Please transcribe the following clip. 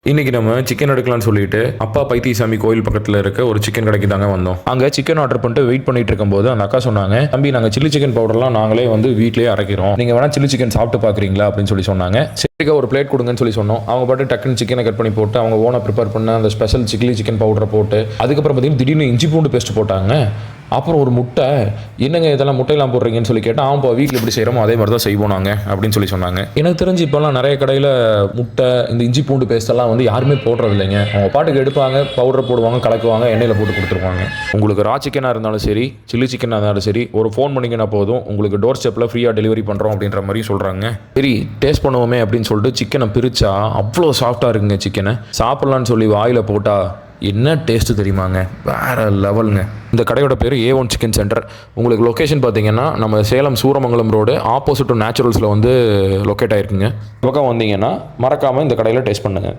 இன்னைக்கு நம்ம சிக்கன் எடுக்கலாம்னு சொல்லிட்டு அப்பா பைத்தியசாமி கோயில் பக்கத்தில் இருக்க ஒரு சிக்கன் கடைக்கு தாங்க வந்தோம். அங்கே சிக்கன் ஆர்டர் பண்ணிட்டு வெயிட் பண்ணிட்டு இருக்கும்போது அந்த அக்கா சொன்னாங்க, தம்பி நாங்கள் சில்லி சிக்கன் பவுடர்லாம் நாங்களே வந்து வீட்லேயே அரைக்கிறோம், நீங்கள் வேணா சில்லி சிக்கன் சாப்பிட்டு பார்க்குறீங்களா அப்படின்னு சொல்லி சொன்னாங்க. சரிக்கா ஒரு பிளேட் கொடுங்கன்னு சொல்லி சொன்னோம். அவங்க பாட்டு டக்குன்னு சிக்கனை கட் பண்ணி போட்டு அவங்க ஓனாக ப்ரிப்பேர் பண்ண அந்த ஸ்பெஷல் சில்லி சிக்கன் பவுடரை போட்டு அதுக்கப்புறம் பார்த்தீங்கன்னா திடீர்னு இஞ்சி பூண்டு பேஸ்ட் போட்டாங்க. அப்புறம் ஒரு முட்டை, என்னங்க இதெல்லாம் முட்டையெல்லாம் போடுறீங்கன்னு சொல்லி கேட்டால் ஆமாப்பா வீட்டில் எப்படி செய்கிறோமோ அதே மாதிரி தான் செய்வோம் நாங்கள் அப்படின்னு சொல்லி சொன்னாங்க. எனக்கு தெரிஞ்சு இப்போல்லாம் நிறைய கடையில் முட்டை இந்த இஞ்சி பூண்டு பேஸ்டெல்லாம் வந்து யாருமே போடுறது இல்லைங்க. அவங்க பாட்டுக்கு எடுப்பாங்க, பவுடர் போடுவாங்க, கலக்குவாங்க, எண்ணெயில் போட்டு கொடுத்துருவாங்க. உங்களுக்கு ரா சிக்கனாக இருந்தாலும் சரி, சில்லி சிக்கனாக இருந்தாலும் சரி, ஒரு ஃபோன் பண்ணிங்கன்னா போதும் உங்களுக்கு டோர் ஸ்டெப்பில் ஃப்ரீயாக டெலிவரி பண்ணுறோம் அப்படின்ற மாதிரி சொல்கிறாங்க. சரி டேஸ்ட் பண்ணுவோமே அப்படின்னு சொல்லிட்டு சிக்கனை பிரித்தா அவ்வளோ சாஃப்டாக இருக்குங்க. சிக்கனை சாப்பிட்லான்னு சொல்லி வாயில் போட்டால் என்ன டேஸ்ட்டு தெரியுமாங்க, வேறு லெவலுங்க. இந்த கடையோட பேர் A1 சிக்கன் சென்டர். உங்களுக்கு லொக்கேஷன் பார்த்தீங்கன்னா நம்ம Salem Suramangalam road opposite to நேச்சுரல்ஸில் வந்து லொக்கேட் ஆகிருக்குங்க. பக்கம் வந்தீங்கன்னா மறக்காமல் இந்த கடையில் டேஸ்ட் பண்ணுங்கள்.